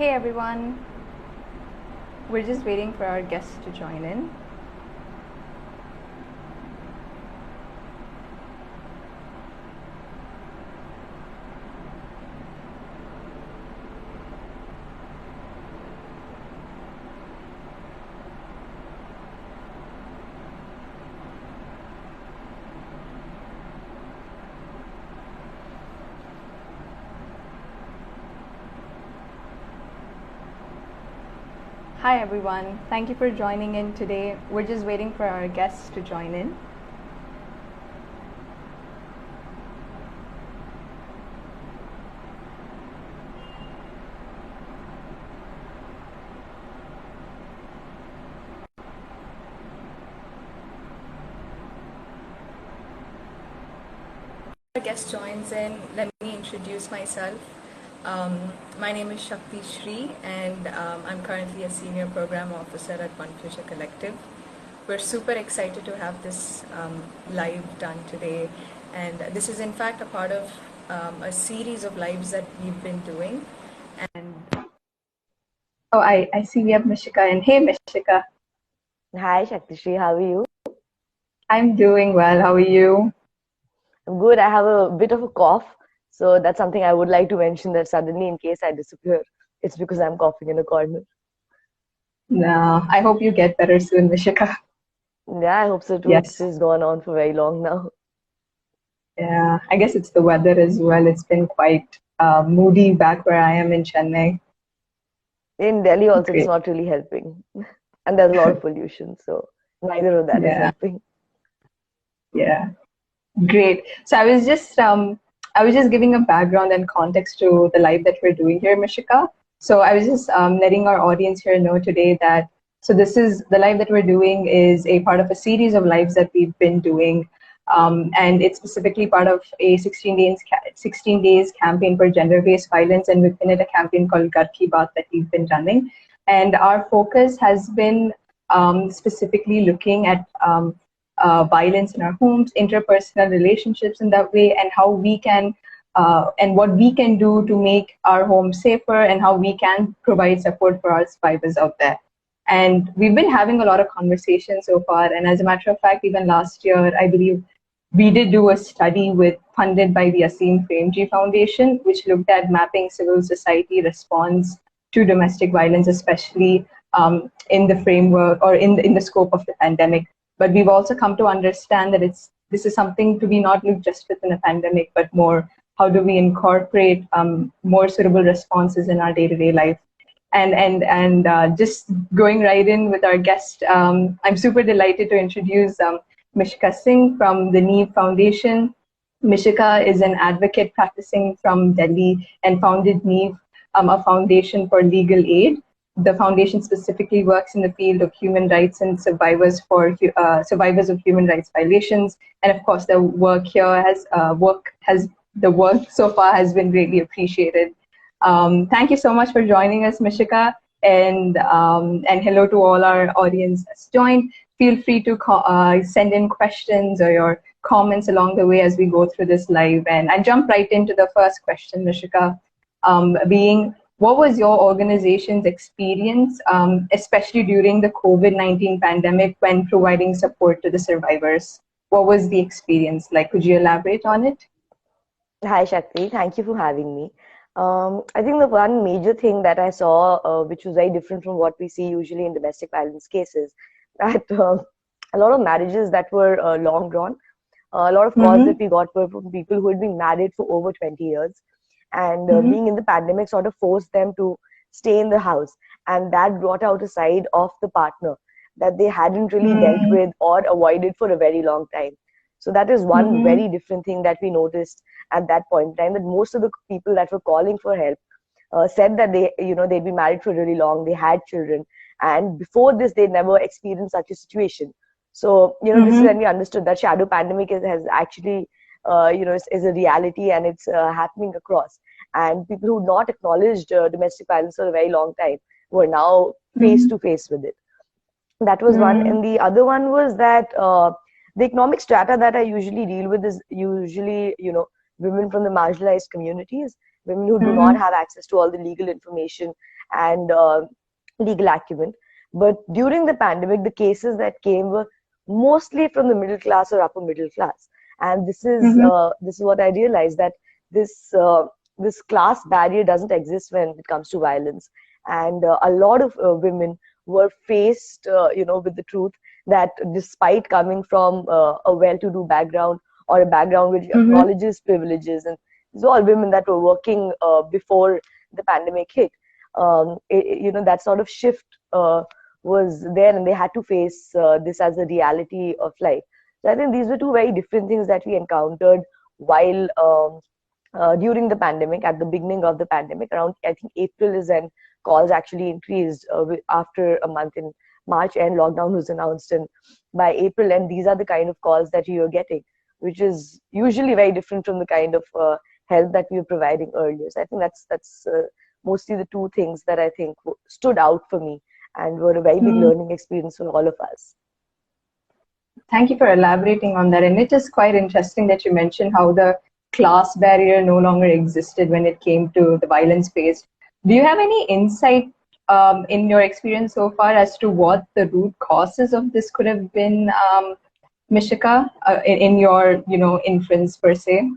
Hey everyone, we're just waiting for our guests to join in. Hi everyone, thank you for joining in today. We're just waiting for our guests to join in. Our guest joins in, let me introduce myself. My name is Shakti Shri, and I'm currently a senior program officer at One Future Collective. We're super excited to have this live done today, and this is in fact a part of a series of lives that we've been doing. And oh, I see we have Mishika, and hey Mishika. Hi Shakti, how are you? I'm doing well. How are you? I'm good. I have a bit of a cough, so that's something I would like to mention, that suddenly in case I disappear, it's because I'm coughing in a corner. No, I hope you get better soon, Mishika. Yeah, I hope so too. It's Yes. just gone on for very long now. Yeah, I guess it's the weather as well. It's been quite moody back where I am in Chennai. In Delhi also, it's Great. not really helping. And there's a lot of pollution, so neither of that is Yeah, helping. yeah. Great. So I was just giving a background and context to the live that we're doing here, Mishika. So I was just letting our audience here know today that this is the live that we're doing is a part of a series of lives that we've been doing, and it's specifically part of a 16 days campaign for gender-based violence, and within it a campaign called Ghar Ki Baat that we've been running, and our focus has been specifically looking at violence in our homes, interpersonal relationships in that way, and how we can and what we can do to make our home safer, and how we can provide support for our survivors out there. And we've been having a lot of conversations so far. And as a matter of fact, even last year, I believe we did do a study funded by the Asim Premji Foundation, which looked at mapping civil society response to domestic violence, especially in the framework or in the scope of the pandemic. But we've also come to understand that this is something to be not looked just within a pandemic, but more how do we incorporate more suitable responses in our day-to-day life. And just going right in with our guest, I'm super delighted to introduce Mishika Singh from the Neve Foundation. Mishika is an advocate practicing from Delhi and founded Neve, a foundation for legal aid. The foundation specifically works in the field of human rights and survivors of human rights violations. And of course, the work here the work so far has been greatly appreciated. Thank you so much for joining us, Mishika, and hello to all our audience that's joined. Feel free to send in questions or your comments along the way as we go through this live. And I jump right into the first question, Mishika, being what was your organization's experience, especially during the COVID-19 pandemic when providing support to the survivors? What was the experience like? Could you elaborate on it? Hi Shakti, thank you for having me. I think the one major thing that I saw, which was very different from what we see usually in domestic violence cases, that a lot of marriages that were long drawn, a lot of calls that Mm-hmm. we got were from people who had been married for over 20 years. And Mm-hmm. being in the pandemic sort of forced them to stay in the house. And that brought out a side of the partner that they hadn't really dealt Mm-hmm. with or avoided for a very long time. So that is one Mm-hmm. very different thing that we noticed at that point in time, that most of the people that were calling for help said that they'd been married for really long, they had children, and before this they never experienced such a situation. So this is when Mm-hmm. we understood that shadow pandemic has actually is a reality, and it's happening across. And people who not acknowledged domestic violence for a very long time were now face Mm-hmm. to face with it. That was one. And the other one was that the economic strata that I usually deal with is usually women from the marginalized communities. women who do not have access to all the legal information and legal acumen. But during the pandemic, the cases that came were mostly from the middle class or upper middle class. And this is what I realized, that this this class barrier doesn't exist when it comes to violence. And a lot of women were faced, with the truth that despite coming from a well-to-do background or a background which acknowledges privileges, and these are all women that were working before the pandemic hit, that sort of shift was there, and they had to face this as a reality of life. So I think these were two very different things that we encountered while during the pandemic. At the beginning of the pandemic, around I think April is when calls actually increased after a month in March, and lockdown was announced in by April, and these are the kind of calls that you're getting, which is usually very different from the kind of help that we were providing earlier. So I think that's mostly the two things that I think stood out for me and were a very big learning experience for all of us. Thank you for elaborating on that. And it is quite interesting that you mentioned how the class barrier no longer existed when it came to the violence faced. Do you have any insight in your experience so far as to what the root causes of this could have been, Mishika, in your inference per se?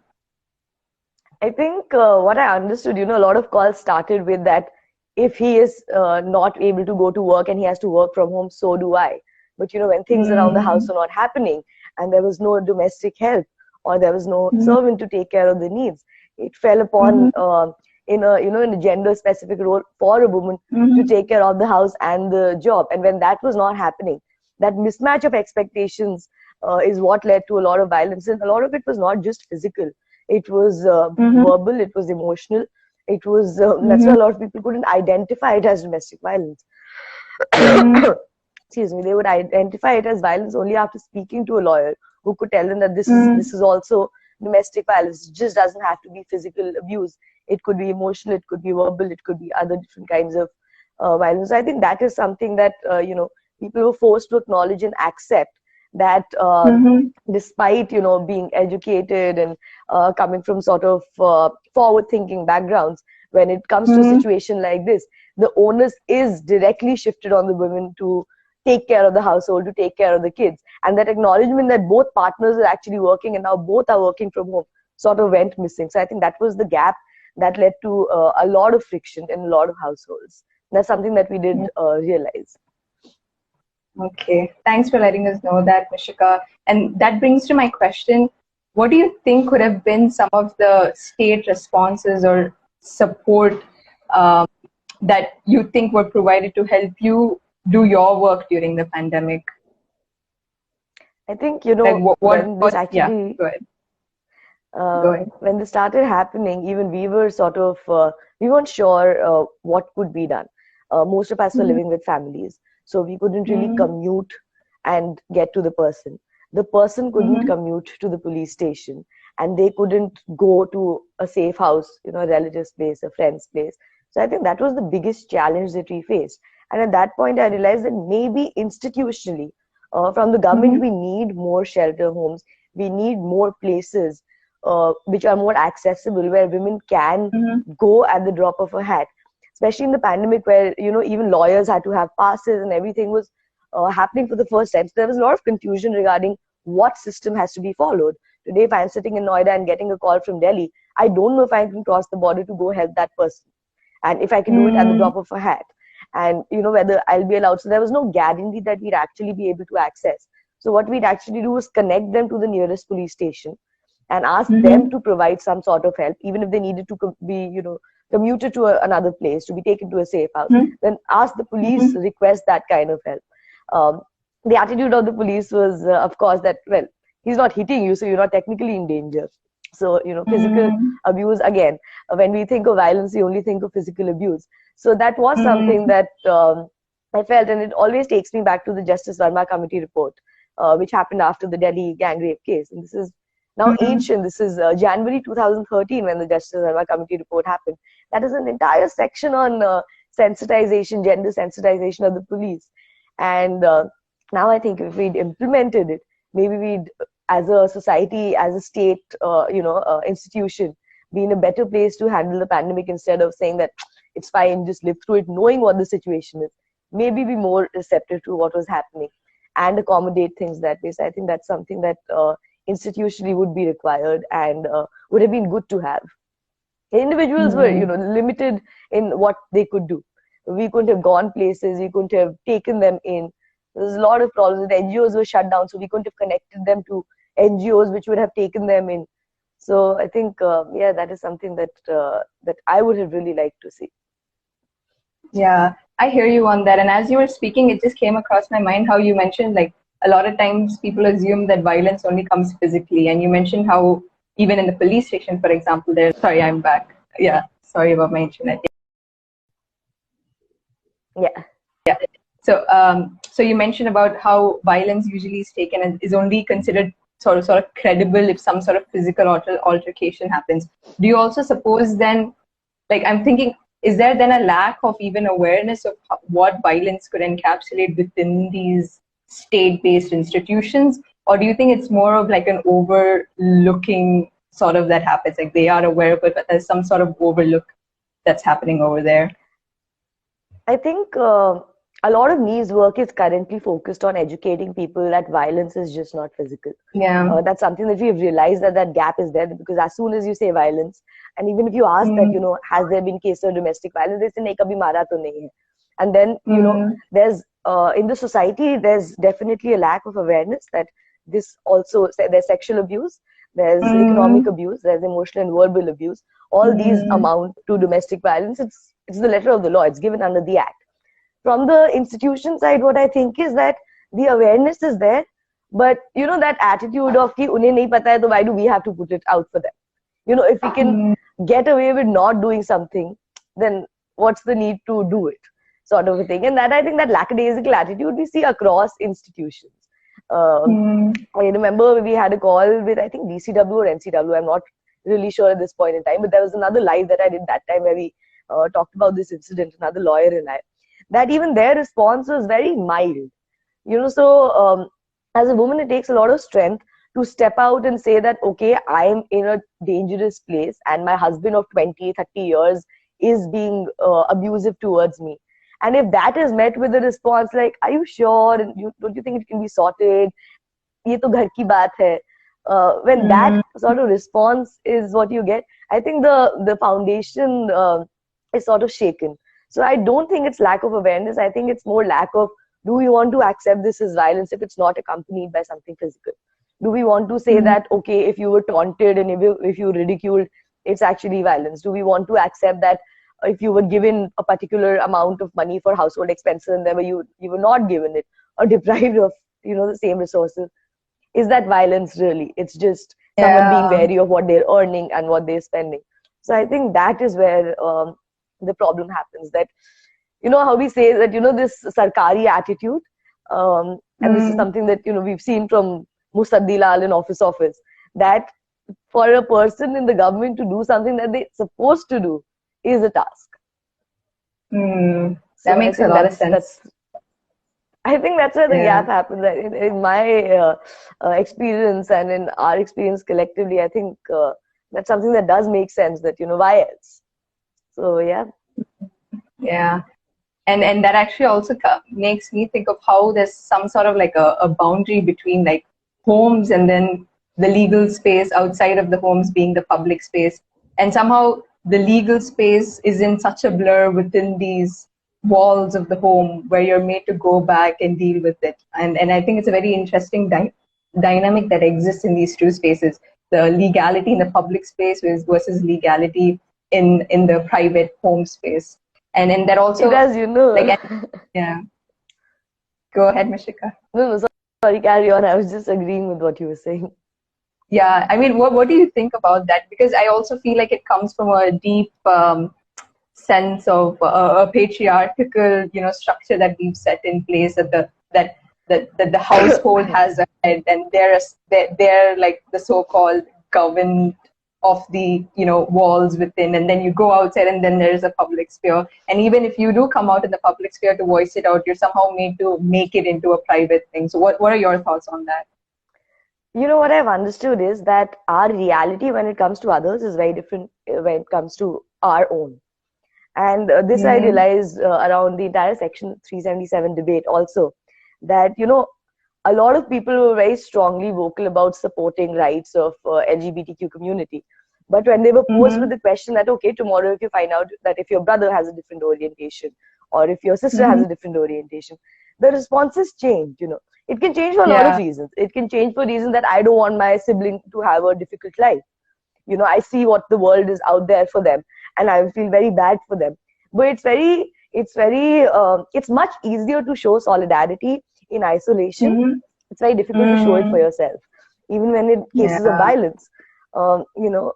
I think what I understood, a lot of calls started with that if he is not able to go to work and he has to work from home, so do I. But when things around the house are not happening and there was no domestic help or there was no servant to take care of the needs, it fell upon in a gender specific role for a woman to take care of the house and the job. And when that was not happening, that mismatch of expectations is what led to a lot of violence. And a lot of it was not just physical. It was verbal, it was emotional. It was, that's why a lot of people couldn't identify it as domestic violence. Excuse me, they would identify it as violence only after speaking to a lawyer who could tell them that this is also domestic violence. It just doesn't have to be physical abuse. It could be emotional, it could be verbal, it could be other different kinds of violence. I think that is something that, people were forced to acknowledge and accept, that despite, being educated and coming from sort of forward-thinking backgrounds, when it comes to a situation like this, the onus is directly shifted on the women to take care of the household, to take care of the kids. And that acknowledgement that both partners are actually working and now both are working from home sort of went missing. So I think that was the gap that led to a lot of friction in a lot of households. That's something that we did realize. Okay, thanks for letting us know that, Mishika. And that brings to my question, what do you think could have been some of the state responses or support that you think were provided to help you do your work during the pandemic? I think, when this actually, go ahead. When this started happening, even we were sort of, we weren't sure what could be done. Most of us were living with families, so we couldn't really commute and get to the person. The person couldn't commute to the police station, and they couldn't go to a safe house, a relative's place, a friend's place. So I think that was the biggest challenge that we faced. And at that point, I realized that maybe institutionally, from the government, we need more shelter homes. We need more places which are more accessible, where women can go at the drop of a hat. Especially in the pandemic, where even lawyers had to have passes and everything was happening for the first time. So there was a lot of confusion regarding what system has to be followed. Today, if I'm sitting in Noida and getting a call from Delhi, I don't know if I can cross the border to go help that person, and if I can do it at the drop of a hat, and whether I'll be allowed. So there was no guarantee that we'd actually be able to access. So what we'd actually do was connect them to the nearest police station and ask them to provide some sort of help, even if they needed to be commuted to another place, to be taken to a safe house. Then ask the police, request that kind of help. The attitude of the police was, of course, that, well, he's not hitting you, so you're not technically in danger. So, physical abuse, again, when we think of violence, we only think of physical abuse. So that was something that I felt, and it always takes me back to the Justice Verma Committee report, which happened after the Delhi gang rape case. And this is now ancient. This is January 2013 when the Justice Verma Committee report happened. That is an entire section on sensitization, gender sensitization of the police. And now I think if we'd implemented it, maybe we'd, as a society, as a state, institution, be in a better place to handle the pandemic instead of saying that it's fine, just live through it, knowing what the situation is. Maybe be more receptive to what was happening and accommodate things that way. So I think that's something that institutionally would be required and would have been good to have. Individuals were, limited in what they could do. We couldn't have gone places, we couldn't have taken them in. There's a lot of problems. The NGOs were shut down, so we couldn't have connected them to NGOs which would have taken them in. So I think, that is something that that I would have really liked to see. Yeah, I hear you on that. And as you were speaking, it just came across my mind how you mentioned, like, a lot of times people assume that violence only comes physically. And you mentioned how even in the police station, for example, sorry, I'm back. Yeah, sorry about my internet. Yeah. So you mentioned about how violence usually is taken and is only considered sort of credible if some sort of physical altercation happens. Do you also suppose then, like, I'm thinking, is there then a lack of even awareness of what violence could encapsulate within these state-based institutions? Or do you think it's more of like an overlooking sort of that happens, like they are aware of it, but there's some sort of overlook that's happening over there? I think a lot of NIE's work is currently focused on educating people that violence is just not physical. Yeah. That's something that we've realized that gap is there, because as soon as you say violence, and even if you ask that, has there been cases of domestic violence, they say, nahi, kabhi mara to nahi hai. And then, there's, in the society, there's definitely a lack of awareness that this also, there's sexual abuse, there's economic abuse, there's emotional and verbal abuse. All these amount to domestic violence. It's the letter of the law. It's given under the Act. From the institution side, what I think is that the awareness is there, but that attitude of ki unhe nahi pata hai, to why do we have to put it out for them? If we can get away with not doing something, then what's the need to do it, sort of a thing. And that, I think, that lackadaisical attitude we see across institutions. I remember we had a call with, I think, DCW or NCW. I'm not really sure at this point in time, but there was another live that I did that time where we talked about this incident, another lawyer and I. That even their response was very mild. So as a woman, it takes a lot of strength to step out and say that, okay, I'm in a dangerous place and my husband of 20, 30 years is being abusive towards me. And if that is met with a response like, are you sure? And don't you think it can be sorted? Ye to ghar ki baat hai. When that sort of response is what you get, I think the foundation is sort of shaken. So I don't think it's lack of awareness. I think it's more lack of, do we want to accept this as violence if it's not accompanied by something physical? Do we want to say that, okay, if you were taunted and if you ridiculed, it's actually violence? Do we want to accept that if you were given a particular amount of money for household expenses and then you were not given it or deprived of, the same resources? Is that violence really? It's just someone being wary of what they're earning and what they're spending. So I think that is where the problem happens, that how we say that this sarkari attitude, and this is something that we've seen from Musaddilal in Office, that for a person in the government to do something that they're supposed to do is a task. That makes a lot of sense. I think that's where the gap happens. In my experience and in our experience collectively, I think that's something that does make sense, that why else? So yeah, and that actually also makes me think of how there's some sort of like a boundary between like homes and then the legal space outside of the homes being the public space, and somehow the legal space is in such a blur within these walls of the home where you're made to go back and deal with it. And I think it's a very interesting dynamic that exists in these two spaces, the legality in the public space versus legality in the private home space. And that also, as like, go ahead, Mishika. No, sorry, carry on. I was just agreeing with what you were saying. Yeah, I mean, what do you think about that? Because I also feel like it comes from a deep sense of a patriarchal, structure that we've set in place, that the household has a head, and they're like the so-called governed of the walls within, and then you go outside and then there's a public sphere, and even if you do come out in the public sphere to voice it out, you're somehow made to make it into a private thing. So what are your thoughts on that? You know, what I've understood is that our reality when it comes to others is very different when it comes to our own. And this I Mm-hmm. realized around the entire Section 377 debate also, that, a lot of people were very strongly vocal about supporting rights of LGBTQ community. But when they were posed with Mm-hmm. the question that, okay, tomorrow if you find out that if your brother has a different orientation or if your sister has Mm-hmm. a different orientation, the responses change, It can change for a lot of Yeah. reasons. It can change for reasons that I don't want my sibling to have a difficult life. I see what the world is out there for them, and I feel very bad for them. But it's much easier to show solidarity in isolation. Mm-hmm. It's very difficult to show it for Mm-hmm. yourself, even when in cases of Yeah. violence.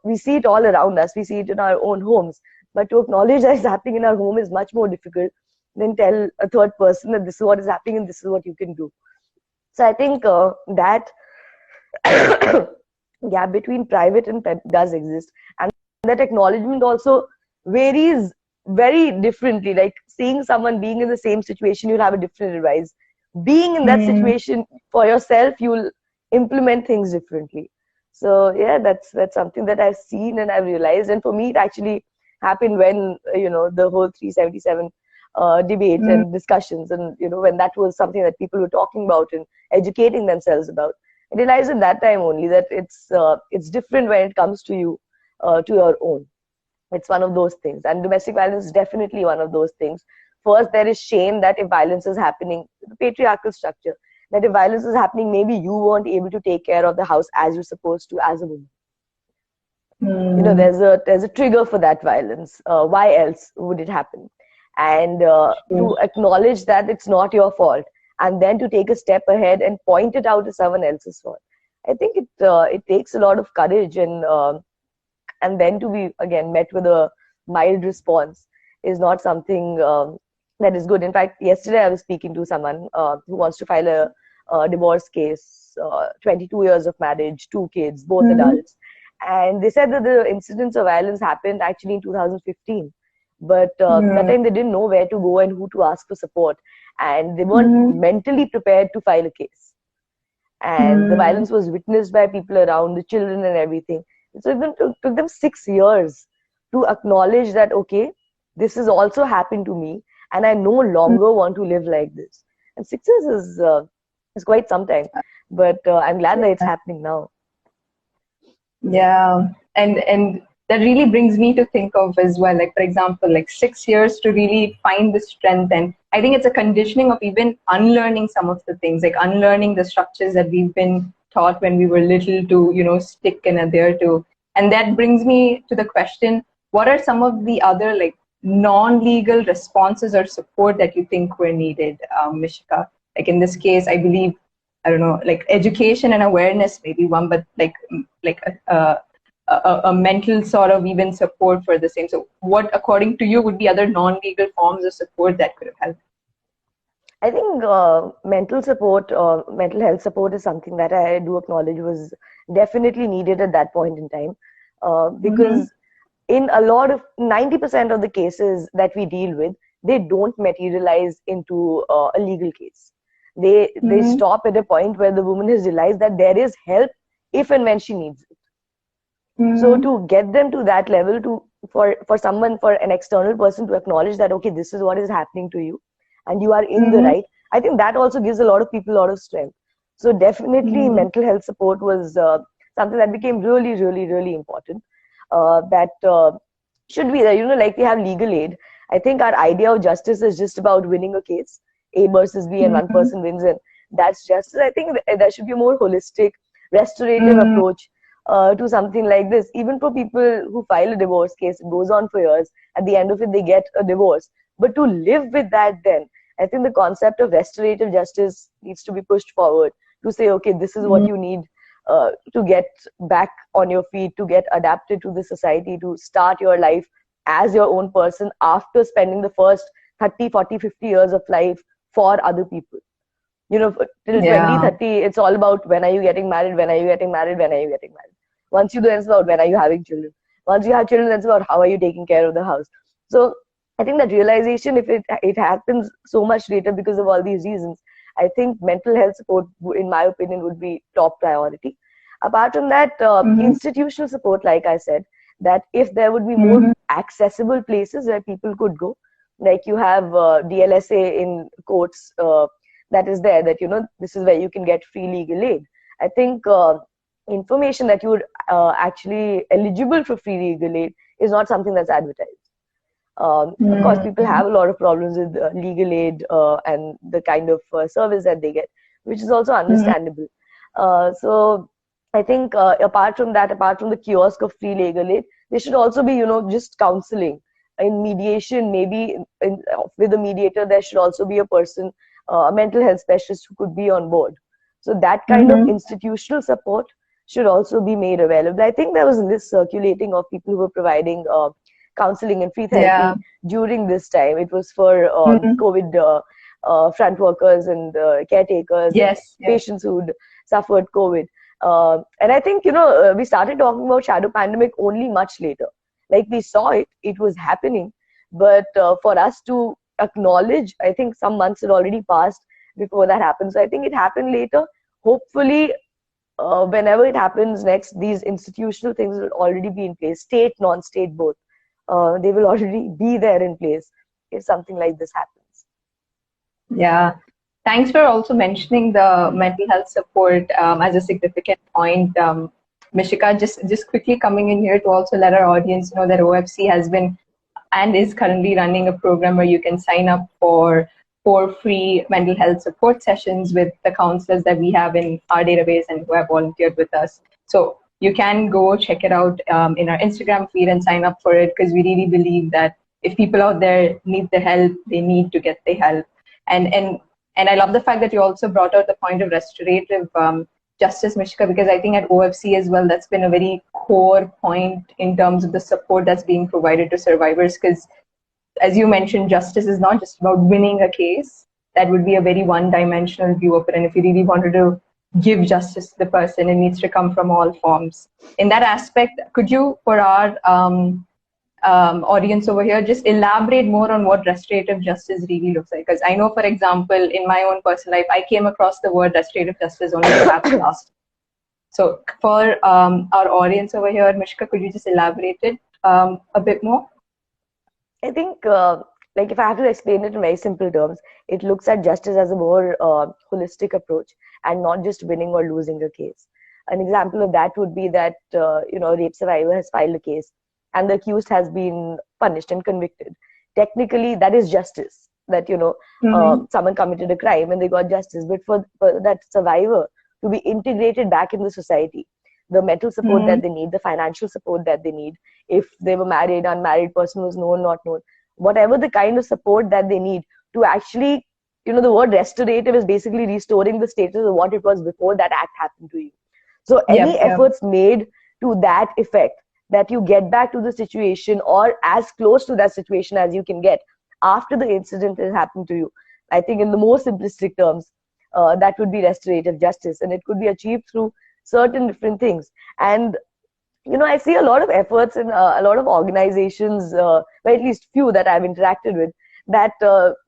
We see it all around us. We see it in our own homes, but to acknowledge that it's happening in our home is much more difficult than tell a third person that this is what is happening and this is what you can do. So I think that gap between private and does exist, and that acknowledgement also varies very differently. Like seeing someone being in the same situation, you'll have a different advice. Being in that Mm-hmm. situation for yourself, you'll implement things differently. So yeah, that's something that I've seen and I've realized. And for me, it actually happened when the whole 377 debate and discussions, and when that was something that people were talking about and educating themselves about. I realized in that time only that it's different when it comes to you, to your own. It's one of those things, and domestic violence is definitely one of those things. First, there is shame that if violence is happening, the patriarchal structure, that if violence is happening, maybe you weren't able to take care of the house as you're supposed to as a woman. Mm-hmm. There's a trigger for that violence. Why else would it happen? And True. to acknowledge that it's not your fault, and then to take a step ahead and point it out as someone else's fault. I think it takes a lot of courage, and then to be again met with a mild response is not something that is good. In fact, yesterday I was speaking to someone who wants to file a divorce case, 22 years of marriage, two kids, both Mm-hmm. adults, and they said that the incidents of violence happened actually in 2015, but that Mm-hmm. time they didn't know where to go and who to ask for support, and they weren't Mm-hmm. mentally prepared to file a case, and the Mm-hmm. violence was witnessed by people around, the children and everything. So took them 6 years to acknowledge that, okay, this has also happened to me, and I no longer want to live like this. And 6 years is quite some time, but I'm glad that it's happening now. Yeah, and that really brings me to think of as well, like for example, like 6 years to really find the strength. And I think it's a conditioning of even unlearning some of the things, like unlearning the structures that we've been taught when we were little to, stick and adhere to. And that brings me to the question, what are some of the other like non-legal responses or support that you think were needed, Mishika? Like in this case, I believe I don't know, like education and awareness maybe one, but like a mental sort of even support for the same. So, what according to you would be other non-legal forms of support that could have helped? I think mental support, mental health support is something that I do acknowledge was definitely needed at that point in time, Mm-hmm. because in a lot of 90% of the cases that we deal with, they don't materialize into a legal case. They Mm-hmm. stop at a point where the woman has realized that there is help if and when she needs it. So Mm-hmm. to get them to that level, for an external person to acknowledge that, okay, this is what is happening to you and you are in the Mm-hmm. right, I think that also gives a lot of people a lot of strength. So definitely Mm-hmm. mental health support was something that became really, really, really important. That should be there. Like we have legal aid. I think our idea of justice is just about winning a case, A versus B, and one Mm-hmm. person wins, and that's justice. I think there should be a more holistic, restorative Mm-hmm. approach to something like this. Even for people who file a divorce case, it goes on for years. At the end of it, they get a divorce. But to live with that, then I think the concept of restorative justice needs to be pushed forward to say, okay, this is what you need to get back on your feet, to get adapted to the society, to start your life as your own person after spending the first 30, 40, 50 years of life for other people. Till 20, Yeah. 30, it's all about when are you getting married, when are you getting married, when are you getting married. Once you do, it's about when are you having children. Once you have children, it's about how are you taking care of the house. So I think that realization, if it happens so much later because of all these reasons, I think mental health support, in my opinion, would be top priority. Apart from that, institutional support, like I said, that if there would be more accessible places where people could go, like you have DLSA in courts that is there, that, this is where you can get free legal aid. I think information that you're actually eligible for free legal aid is not something that's advertised. Of course, people have a lot of problems with legal aid and the kind of service that they get, which is also understandable. So I think apart from the kiosk of free legal aid, there should also be, just counseling. In mediation, maybe with a mediator, there should also be a person, a mental health specialist who could be on board. So that kind of institutional support should also be made available. I think there was a list circulating of people who were providing counseling and free therapy during this time. It was for COVID front workers and caretakers, patients who'd suffered COVID. And I think, we started talking about shadow pandemic only much later. Like we saw it, it was happening. But for us to acknowledge, I think some months had already passed before that happened. So I think it happened later. Hopefully, whenever it happens next, these institutional things will already be in place, state, non-state, both. They will already be there in place if something like this happens. Yeah. Thanks for also mentioning the mental health support as a significant point. Mishika, just quickly coming in here to also let our audience know that OFC has been and is currently running a program where you can sign up for free mental health support sessions with the counselors that we have in our database and who have volunteered with us. So you can go check it out in our Instagram feed and sign up for it, because we really believe that if people out there need the help, they need to get the help. And I love the fact that you also brought out the point of restorative justice, Mishka, because I think at OFC as well, that's been a very core point in terms of the support that's being provided to survivors. Because as you mentioned, justice is not just about winning a case. That would be a very one-dimensional view of it. And if you really wanted to give justice to the person, it needs to come from all forms. In that aspect, could you, for our audience over here, just elaborate more on what restorative justice really looks like? Because I know, for example, in my own personal life, I came across the word restorative justice only perhaps last. So for our audience over here, Mishka, could you just elaborate it a bit more? I think, like if I have to explain it in very simple terms, it looks at justice as a more holistic approach and not just winning or losing a case. An example of that would be that, a rape survivor has filed a case and the accused has been punished and convicted. Technically, that is justice, that, someone committed a crime and they got justice. But for that survivor to be integrated back in the society, the mental support that they need, the financial support that they need, if they were married, unmarried, person was known, not known, whatever the kind of support that they need to actually, the word restorative is basically restoring the status of what it was before that act happened to you. So any efforts made to that effect, that you get back to the situation or as close to that situation as you can get after the incident has happened to you, I think in the most simplistic terms, that would be restorative justice. And it could be achieved through certain different things. And I see a lot of efforts in a lot of organizations, or at least few that I've interacted with, that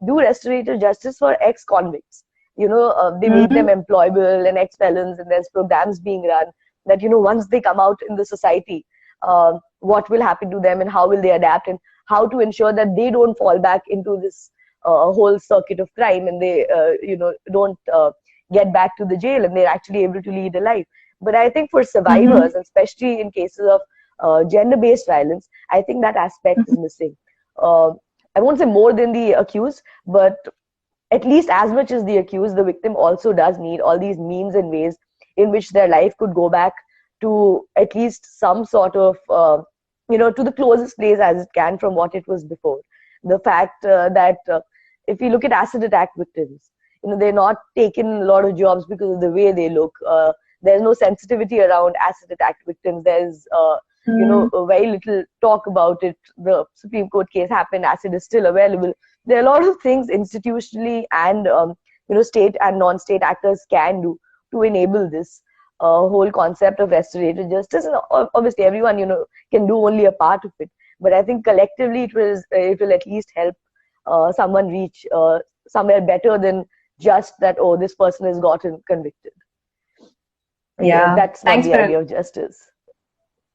do restorative justice for ex-convicts. They make them employable and ex-felons, and there's programs being run that, once they come out in the society, what will happen to them and how will they adapt, and how to ensure that they don't fall back into this whole circuit of crime, and they, don't get back to the jail, and they're actually able to lead a life. But I think for survivors, especially in cases of gender-based violence, I think that aspect is missing. I won't say more than the accused, but at least as much as the accused, the victim also does need all these means and ways in which their life could go back to at least some sort of, to the closest place as it can from what it was before. The fact that if you look at acid attack victims, they're not taking a lot of jobs because of the way they look. There's no sensitivity around acid attack victims. There's, very little talk about it. The Supreme Court case happened. Acid is still available. There are a lot of things institutionally and, state and non-state actors can do to enable this whole concept of restorative justice. And obviously, everyone, can do only a part of it. But I think collectively, it will at least help someone reach somewhere better than just that, oh, this person has gotten convicted. Yeah. That's not Thanks the for idea of justice.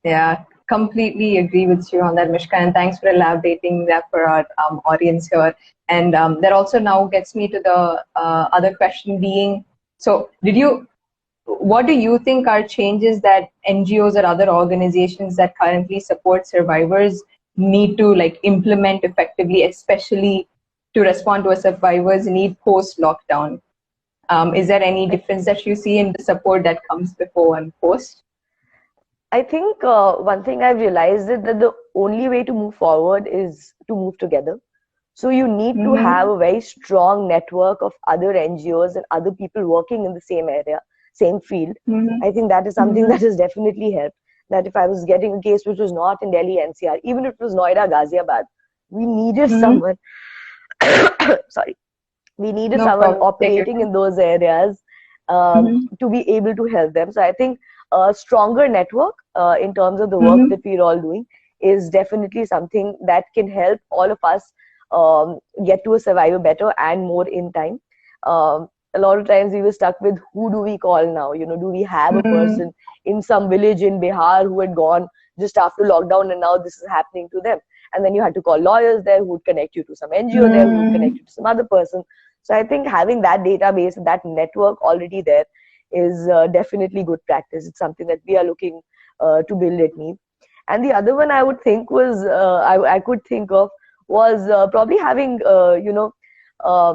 Yeah, completely agree with you on that, Mishka, and thanks for elaborating that for our audience here. And that also now gets me to the other question being, so what do you think are changes that NGOs or other organizations that currently support survivors need to like implement effectively, especially to respond to a survivor's need post-lockdown? Is there any difference that you see in the support that comes before and post? I think one thing I've realized is that the only way to move forward is to move together. So you need to have Mm-hmm. a very strong network of other NGOs and other people working in the same area, same field. Mm-hmm. I think that is something that has definitely helped. That if I was getting a case which was not in Delhi NCR, even if it was Noida, Ghaziabad, we needed Mm-hmm. someone, sorry, we needed No someone problem. Take your operating time. in those areas Mm-hmm. to be able to help them. So I think a stronger network in terms of the work Mm-hmm. that we're all doing is definitely something that can help all of us get to a survivor better and more in time. A lot of times we were stuck with who do we call now? You know, do we have a Mm-hmm. person in some village in Bihar who had gone just after lockdown and now this is happening to them? And then you had to call lawyers there who would connect you to some NGO there who would connect you to some other person. So I think having that database and that network already there is definitely good practice. It's something that we are looking to build at NEEP. And the other one I would think was I could think of was probably having uh,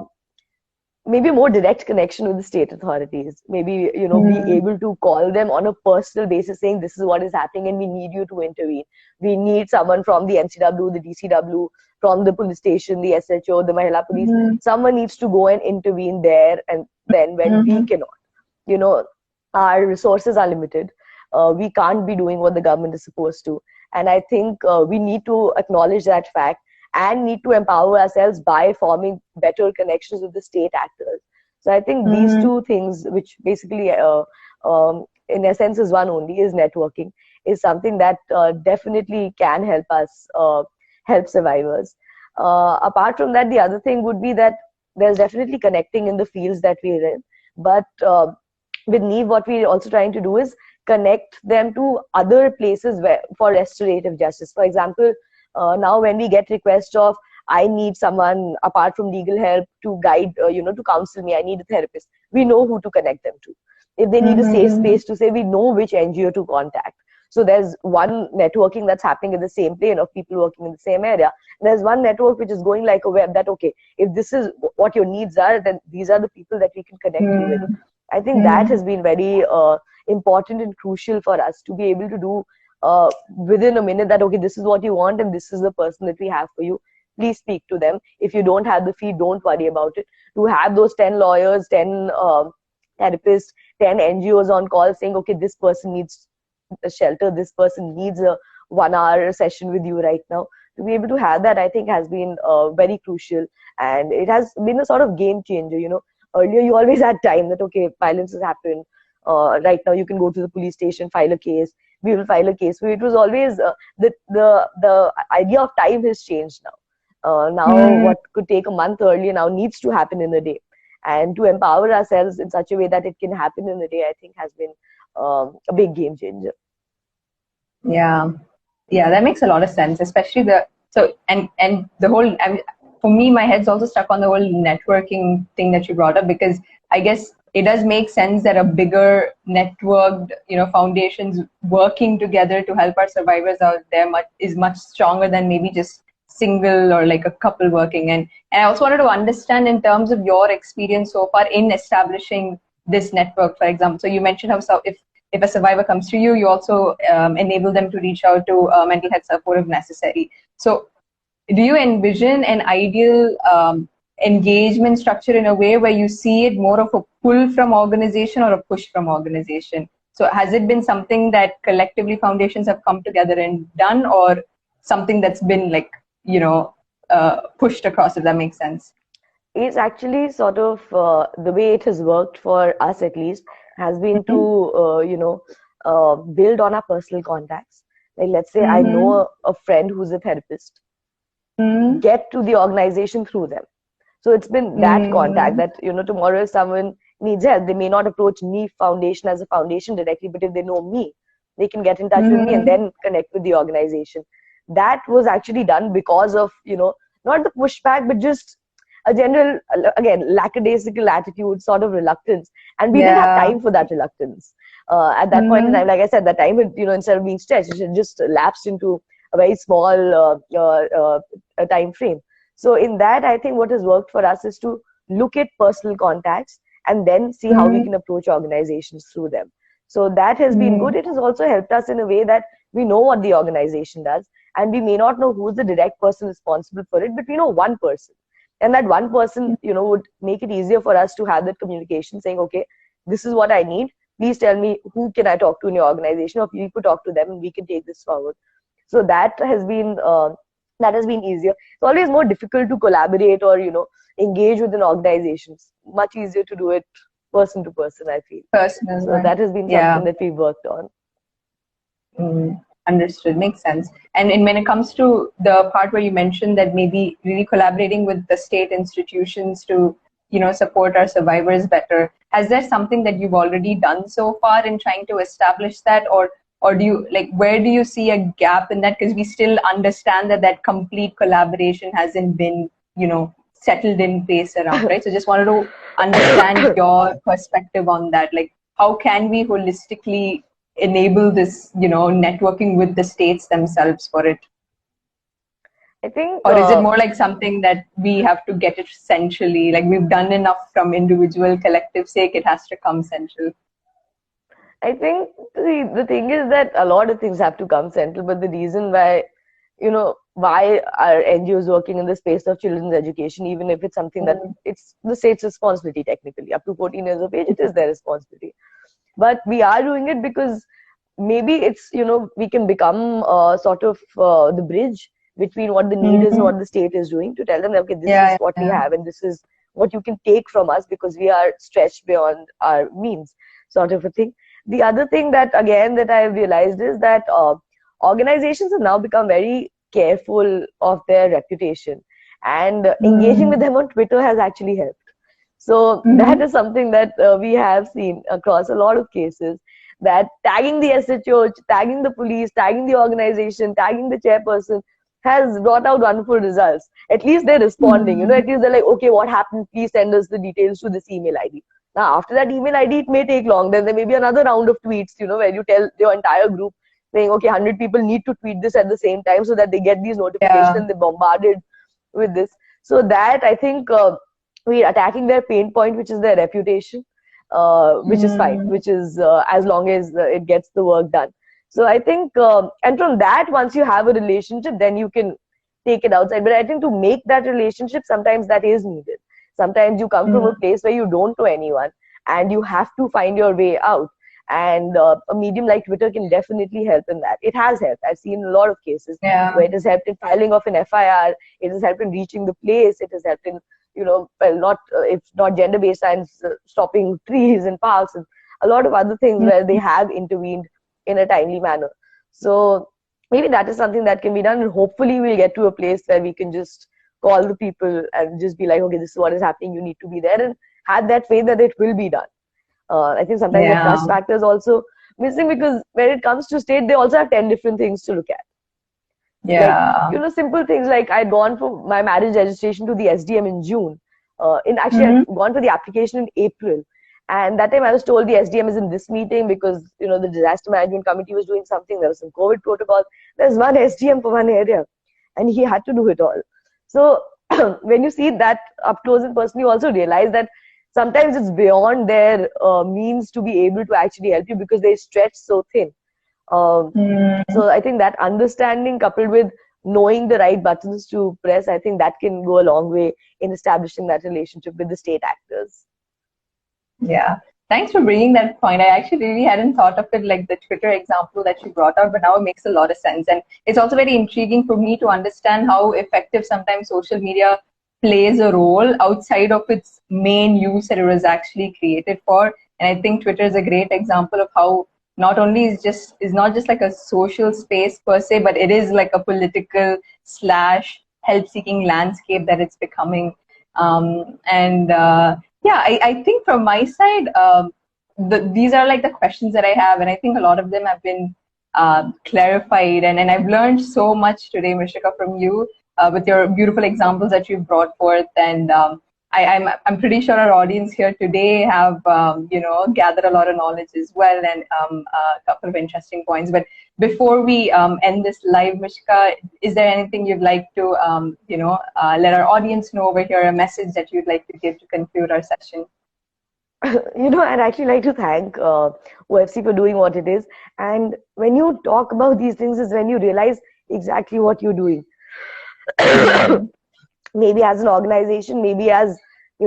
maybe more direct connection with the state authorities. Maybe be Mm-hmm. able to call them on a personal basis, saying this is what is happening and we need you to intervene. We need someone from the NCW, the DCW, from the police station, the SHO, the Mahila police. Someone needs to go and intervene there, and then when we Mm-hmm. cannot, you know, our resources are limited. We can't be doing what the government is supposed to. And I think we need to acknowledge that fact and need to empower ourselves by forming better connections with the state actors. So I think these Mm-hmm. two things, which basically, in essence, is one only, is networking, is something that definitely can help us help survivors. Apart from that, the other thing would be that there's definitely connecting in the fields that we're in, but with NEEP, what we're also trying to do is connect them to other places where, for restorative justice. For example, now when we get requests of I need someone apart from legal help to guide, to counsel me, I need a therapist, we know who to connect them to. If they need a safe Mm-hmm. space to say, we know which NGO to contact. So there's one networking that's happening in the same plane of people working in the same area. There's one network which is going like a web that, okay, if this is what your needs are, then these are the people that we can connect you with. I think that Mm-hmm. has been very important and crucial for us to be able to do within a minute that, okay, this is what you want and this is the person that we have for you. Please speak to them. If you don't have the fee, don't worry about it. To have those 10 lawyers, 10 therapists, 10 NGOs on call saying, okay, this person needs a shelter, this person needs a 1 hour session with you right now. To be able to have that, I think has been very crucial. And it has been a sort of game changer, Earlier, you always had time that, okay, violence has happened. Right now, you can go to the police station, file a case. We will file a case. So it was always the idea of time has changed now. Now, Mm-hmm. what could take a month earlier now needs to happen in a day. And to empower ourselves in such a way that it can happen in a day, I think has been a big game changer. Yeah, yeah, that makes a lot of sense, especially and the whole. For me, my head's also stuck on the whole networking thing that you brought up, because I guess it does make sense that a bigger networked, foundations working together to help our survivors out there is much stronger than maybe just single or like a couple working. And I also wanted to understand in terms of your experience so far in establishing this network, for example. So you mentioned how if a survivor comes to you, you also enable them to reach out to mental health support if necessary. So do you envision an ideal engagement structure in a way where you see it more of a pull from organization or a push from organization? So has it been something that collectively foundations have come together and done, or something that's been like, pushed across, if that makes sense? It's actually sort of the way it has worked for us, at least, has been Mm-hmm. to, build on our personal contacts. Like, let's say I know Mm-hmm. a friend who's a therapist, Mm-hmm. get to the organization through them. So it's been that contact Mm-hmm. that, tomorrow if someone needs help, they may not approach me foundation as a foundation directly, but if they know me, they can get in touch with me and then connect with the organization. That was actually done because of, not the pushback, but just a general, again, lackadaisical attitude, sort of reluctance. And we didn't have time for that reluctance. At that point in time, like I said, that time, instead of being stretched, it just lapsed into a very small time frame. So in that, I think what has worked for us is to look at personal contacts and then see how we can approach organizations through them. So that has been good. It has also helped us in a way that we know what the organization does, and we may not know who's the direct person responsible for it, but we know one person. And that one person, would make it easier for us to have that communication saying, okay, this is what I need. Please tell me who can I talk to in your organization, or you could talk to them and we can take this forward. So that has been easier. It's always more difficult to collaborate or, engage with an organization. It's much easier to do it person to person, I feel. Personal. So that has been something that we've worked on. Understood. Makes sense. And when it comes to the part where you mentioned that maybe really collaborating with the state institutions to, support our survivors better, has there something that you've already done so far in trying to establish that, or do you, where do you see a gap in that? Because we still understand that complete collaboration hasn't been, settled in place around, right? So just wanted to understand your perspective on that. How can we holistically enable this, networking with the states themselves for it? I think, or is it more like something that we have to get it centrally? We've done enough from individual, collective sake, it has to come central. I think the thing is that a lot of things have to come central, but the reason why, why are NGOs working in the space of children's education, even if it's something that it's the state's responsibility technically, up to 14 years of age, it is their responsibility. But we are doing it because maybe it's, we can become sort of the bridge between what the need is and what the state is doing, to tell them, okay, this is what we have and this is what you can take from us because we are stretched beyond our means, sort of a thing. The other thing that, again, that I have realized is that organizations have now become very careful of their reputation, and engaging with them on Twitter has actually helped. So that is something that we have seen across a lot of cases, that tagging the SHO, tagging the police, tagging the organization, tagging the chairperson has brought out wonderful results. At least they're responding, at least they're like, okay, what happened? Please send us the details to this email ID. Now, after that email ID, it may take long. Then there may be another round of tweets, where you tell your entire group saying, okay, 100 people need to tweet this at the same time so that they get these notifications and they're bombarded with this. So that, I think, we're attacking their pain point, which is their reputation, which is fine, which is as long as it gets the work done. So I think, and from that, once you have a relationship, then you can take it outside. But I think to make that relationship, sometimes that is needed. Sometimes you come from a place where you don't know anyone and you have to find your way out. And a medium like Twitter can definitely help in that. It has helped. I've seen a lot of cases where it has helped in filing of an FIR. It has helped in reaching the place. It has helped in, if not gender-based science, stopping trees in parks and a lot of other things where they have intervened in a timely manner. So maybe that is something that can be done, and hopefully we'll get to a place where we can just call the people and just be like, okay, this is what is happening, you need to be there, and have that faith that it will be done. I think sometimes the trust factor is also missing, because when it comes to state, they also have 10 different things to look at. Simple things like I'd gone for my marriage registration to the SDM in June. I'd gone for the application in April. And that time I was told the SDM is in this meeting because, the disaster management committee was doing something. There was some COVID protocol. There's one SDM for one area and he had to do it all. So when you see that up close and personal, you also realize that sometimes it's beyond their means to be able to actually help you because they stretch so thin. So I think that understanding coupled with knowing the right buttons to press, I think that can go a long way in establishing that relationship with the state actors. Yeah. Thanks for bringing that point. I actually really hadn't thought of it like the Twitter example that you brought out, but now it makes a lot of sense. And it's also very intriguing for me to understand how effective sometimes social media plays a role outside of its main use that it was actually created for. And I think Twitter is a great example of how not only is not just like a social space per se, but it is like a political / help-seeking landscape that it's becoming. Yeah, I think from my side, these are like the questions that I have, and I think a lot of them have been clarified, and I've learned so much today, Mishika, from you with your beautiful examples that you've brought forth, and I'm pretty sure our audience here today have gathered a lot of knowledge as well, and a couple of interesting points. But before we end this live, Mishka, is there anything you'd like to, let our audience know over here, a message that you'd like to give to conclude our session? I'd actually like to thank OFC for doing what it is. And when you talk about these things is when you realize exactly what you're doing. Maybe as an organization, maybe as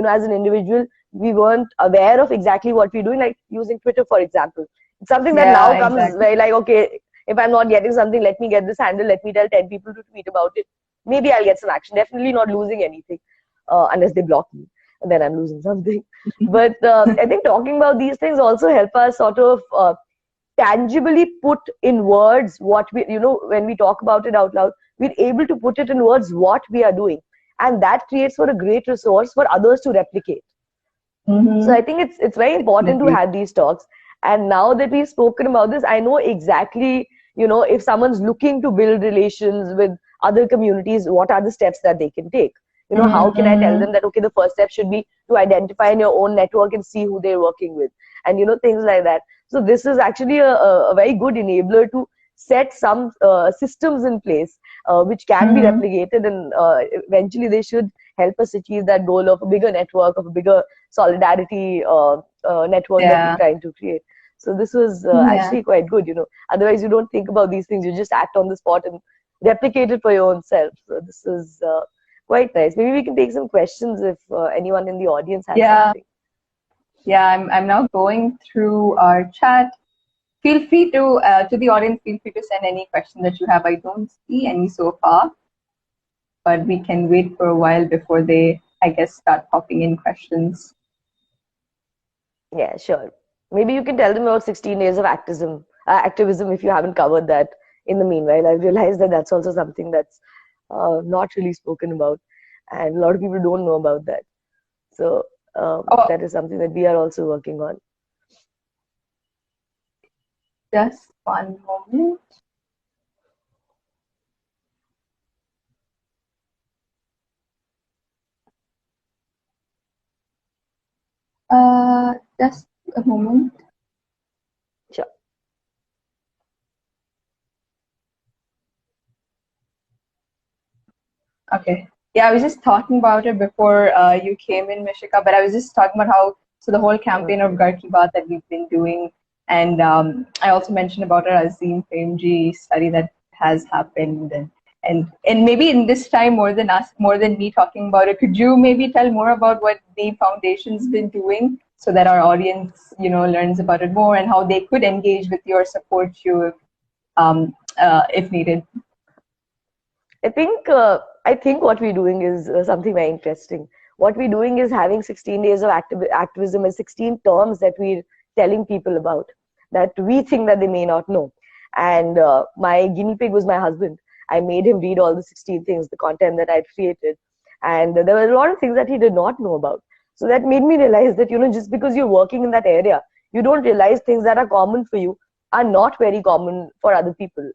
as an individual, we weren't aware of exactly what we're doing, like using Twitter, for example. It's something that now comes very like, okay, if I'm not getting something, let me get this handle, let me tell 10 people to tweet about it. Maybe I'll get some action. Definitely not losing anything unless they block me. And then I'm losing something. But I think talking about these things also help us sort of tangibly put in words what we, when we talk about it out loud, we're able to put it in words what we are doing. And that creates for a great resource for others to replicate. So I think it's very important to have these talks. And now that we've spoken about this, I know exactly, if someone's looking to build relations with other communities, what are the steps that they can take? How can I tell them that, okay, the first step should be to identify in your own network and see who they're working with, and, things like that. So this is actually a very good enabler to set some systems in place which can be replicated, and eventually they should help us achieve that goal of a bigger network, of a bigger solidarity network that we're trying to create. So this was actually quite good, Otherwise, you don't think about these things. You just act on the spot and replicate it for your own self. So this is quite nice. Maybe we can take some questions if anyone in the audience has something. Yeah, I'm now going through our chat. Feel free to the audience, feel free to send any question that you have. I don't see any so far, but we can wait for a while before they, I guess, start popping in questions. Yeah, sure. Maybe you can tell them about 16 days of activism if you haven't covered that in the meanwhile. I realized that that's also something that's not really spoken about, and a lot of people don't know about that. So that is something that we are also working on. Just one moment. Just a moment. Sure. Okay. Yeah, I was just talking about it before you came in, Mishika, but I was just talking about how, so the whole campaign of Ghar Ki Baat that we've been doing, and I also mentioned about our Azim Premji study that has happened, and maybe in this time more than me talking about it, could you maybe tell more about what the foundation's been doing so that our audience, learns about it more and how they could engage with your support you if needed? I think what we're doing is something very interesting. What we're doing is having 16 days of activism and 16 terms that we're telling people about that we think that they may not know. And my guinea pig was my husband. I made him read all the 16 things, the content that I'd created. And there were a lot of things that he did not know about. So that made me realize that, just because you're working in that area, you don't realize things that are common for you are not very common for other people.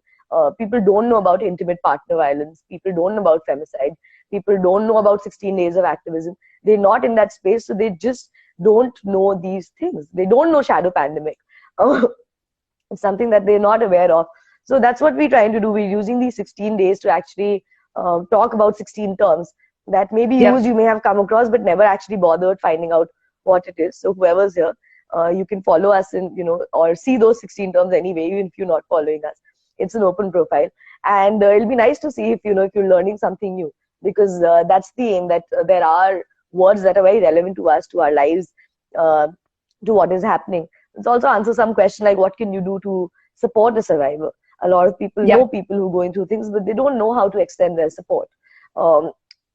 People don't know about intimate partner violence. People don't know about femicide. People don't know about 16 days of activism. They're not in that space, so they just don't know these things. They don't know shadow pandemic. It's something that they're not aware of. So that's what we're trying to do. We're using these 16 days to actually talk about 16 terms that maybe you may have come across, but never actually bothered finding out what it is. So whoever's here, you can follow us in, or see those 16 terms anyway, even if you're not following us. It's an open profile, and it'll be nice to see if if you're learning something new, because that's the aim, that there are words that are very relevant to us, to our lives, to what is happening. It's also answer some question like, what can you do to support a survivor? A lot of people know people who are going through things, but they don't know how to extend their support.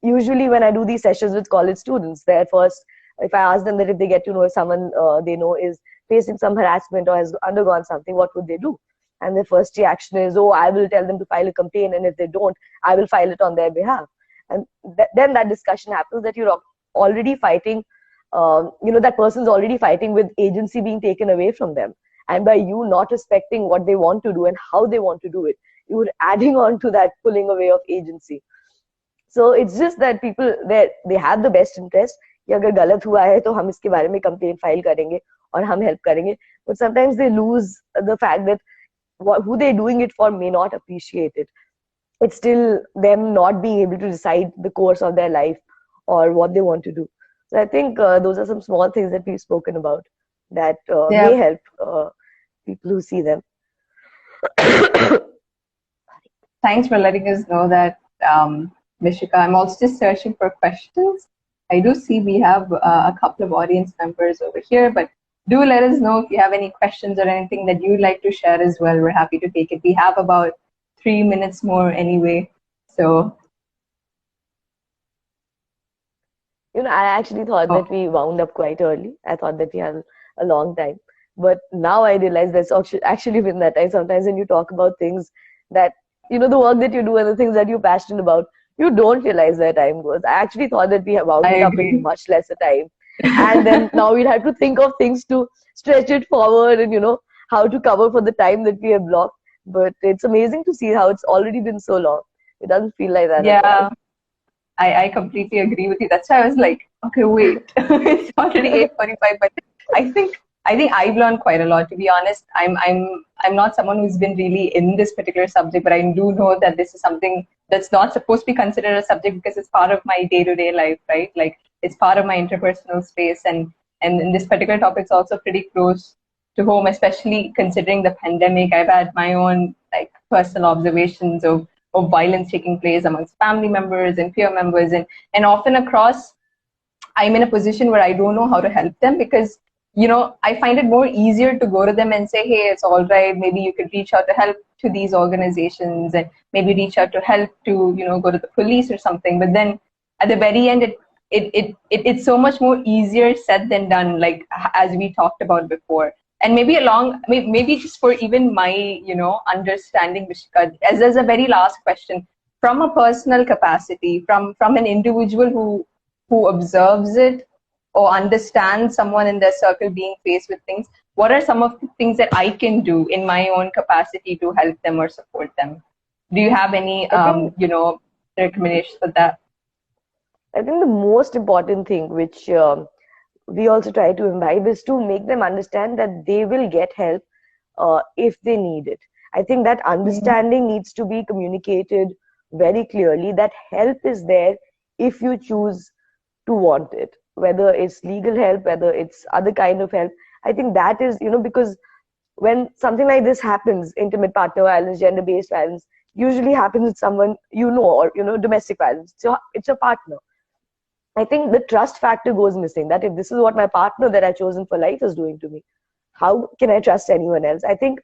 Usually when I do these sessions with college students, they're first, if I ask them that if they get to know if someone they know is facing some harassment or has undergone something, what would they do? And their first reaction is, oh, I will tell them to file a complaint, and if they don't, I will file it on their behalf. And then that discussion happens, that you're already fighting that person's already fighting with agency being taken away from them. And by you not respecting what they want to do and how they want to do it, you're adding on to that pulling away of agency. So it's just that people, they have the best interest कि अगर गलत हुआ है तो हम इसके बारे में complaint file करेंगे और हम help करेंगे. But sometimes they lose the fact that who they're doing it for may not appreciate it. It's still them not being able to decide the course of their life or what they want to do. So I think those are some small things that we've spoken about that may help people who see them. Thanks for letting us know that, Mishika. I'm also just searching for questions. I do see we have a couple of audience members over here, but do let us know if you have any questions or anything that you'd like to share as well. We're happy to take it. We have about 3 minutes more anyway. So, I actually thought that we wound up quite early. I thought that we had a long time. But now I realize that's actually been that time. Sometimes when you talk about things that, the work that you do and the things that you're passionate about, you don't realize where time goes. I actually thought that we have wound up in much lesser time. And then now we'd have to think of things to stretch it forward and, how to cover for the time that we have blocked. But it's amazing to see how it's already been so long. It doesn't feel like that at all. I completely agree with you. That's why I was like, okay, wait, it's already 8:45. But I think I've learned quite a lot. To be honest, I'm not someone who's been really in this particular subject, but I do know that this is something that's not supposed to be considered a subject because it's part of my day-to-day life, right? Like it's part of my interpersonal space, and in this particular topic, it's also pretty close to home, especially considering the pandemic. I've had my own like personal observations of violence taking place amongst family members and peer members, and often across, I'm in a position where I don't know how to help them because, I find it more easier to go to them and say, hey, it's all right. Maybe you could reach out to help to these organizations and maybe reach out to help to, go to the police or something. But then at the very end, it's so much more easier said than done, like as we talked about before. And maybe just for even my, understanding, Mishika, as a very last question, from a personal capacity, from an individual who observes it or understands someone in their circle being faced with things, what are some of the things that I can do in my own capacity to help them or support them? Do you have any, recommendations for that? I think the most important thing, which we also try to imbibe, is to make them understand that they will get help if they need it. I think that understanding needs to be communicated very clearly, that help is there if you choose to want it, whether it's legal help, whether it's other kind of help. I think that is, because when something like this happens, intimate partner violence, gender-based violence, usually happens with someone or, domestic violence. So it's a partner. I think the trust factor goes missing, that if this is what my partner that I've chosen for life is doing to me, how can I trust anyone else? I think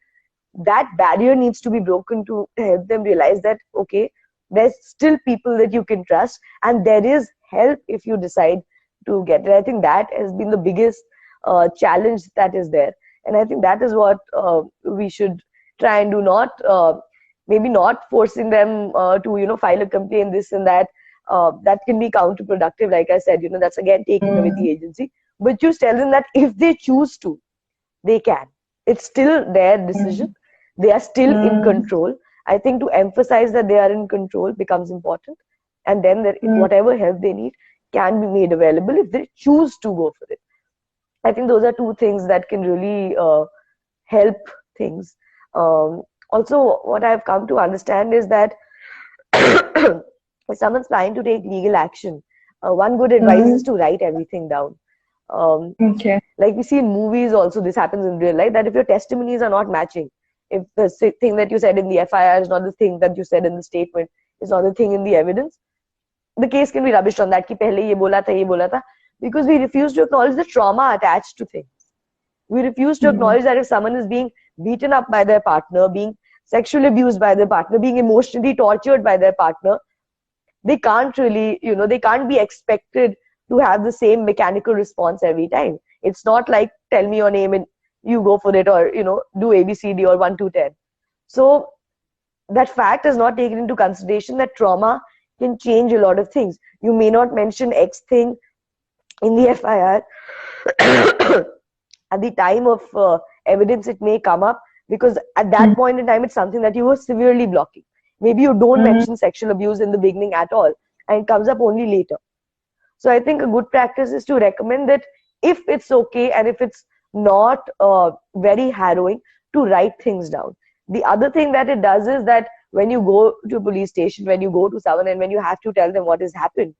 that barrier needs to be broken to help them realize that, okay, there's still people that you can trust and there is help if you decide to get it. I think that has been the biggest challenge that is there. And I think that is what we should try and do, maybe not forcing them to, file a complaint, this and that. That can be counterproductive. Like I said, that's again taking away the agency. But just tell them that if they choose to, they can. It's still their decision. They are still in control. I think to emphasize that they are in control becomes important. And then whatever help they need can be made available if they choose to go for it. I think those are two things that can really help things. Also, what I've come to understand is that if someone's planning to take legal action, one good advice is to write everything down. Like we see in movies also, this happens in real life, that if your testimonies are not matching, if the thing that you said in the FIR is not the thing that you said in the statement, is not the thing in the evidence, the case can be rubbished on that, ki pehle ye bola tha, because we refuse to acknowledge the trauma attached to things. We refuse to acknowledge that if someone is being beaten up by their partner, being sexually abused by their partner, being emotionally tortured by their partner, they can't really, they can't be expected to have the same mechanical response every time. It's not like, tell me your name and you go for it, or, do ABCD or 1 to 10. So that fact is not taken into consideration, that trauma can change a lot of things. You may not mention X thing in the FIR at the time of evidence it may come up, because at that point in time it's something that you were severely blocking. Maybe you don't Mm-hmm. mention sexual abuse in the beginning at all, and it comes up only later. So I think a good practice is to recommend that if it's okay and if it's not very harrowing, to write things down. The other thing that it does is that when you go to a police station, when you go to someone and when you have to tell them what has happened,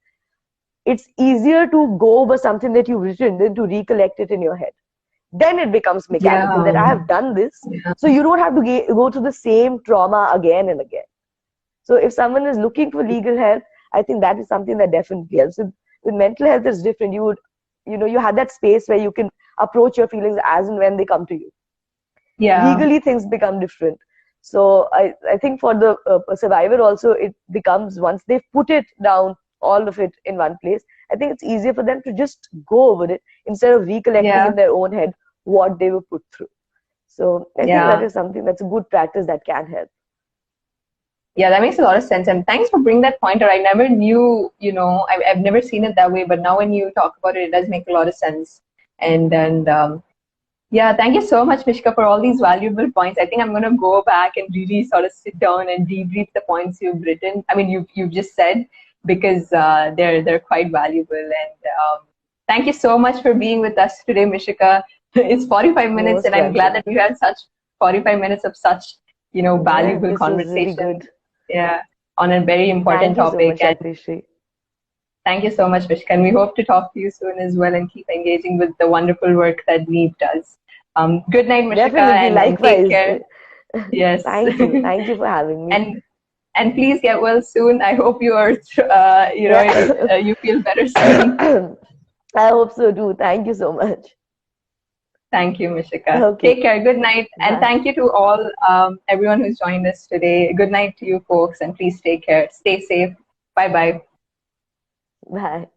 it's easier to go over something that you've written than to recollect it in your head. Then it becomes mechanical that I Yeah. have done this. Yeah. So you don't have to go through the same trauma again and again. So if someone is looking for legal help, I think that is something that definitely helps. With mental health, it's different. You have that space where you can approach your feelings as and when they come to you. Yeah. Legally, things become different. So I think for the survivor also, it becomes, once they've put it down, all of it in one place, I think it's easier for them to just go over it instead of recollecting Yeah. in their own head what they were put through. So I think that Yeah. is something that's a good practice that can help. Yeah, that makes a lot of sense. And thanks for bringing that pointer. I never knew, I've never seen it that way, but now when you talk about it, it does make a lot of sense. And yeah, thank you so much, Mishka, for all these valuable points. I think I'm going to go back and really sort of sit down and debrief the points you've written. I mean, you've just said, because they're quite valuable. And thank you so much for being with us today, Mishika. It's 45 minutes, Most and I'm glad welcome. that we had such 45 minutes of such, Yeah, valuable this was really conversation. good. Yeah, on a very important Thank you so topic. much, And Shakti. thank you so much, Mishka. And we hope to talk to you soon as well and keep engaging with the wonderful work that Neep does. Good night, Mishika, Definitely, and take likewise. care. Yes. Thank you. Thank you for having me. and please get well soon. I hope you are, Yeah. you feel better soon. I hope so too. Thank you so much. Thank you, Mishika. Okay. Take care. Good night. And Bye. thank you to all, everyone who's joined us today. Good night to you folks, and please take care. Stay safe. Bye-bye. Bye.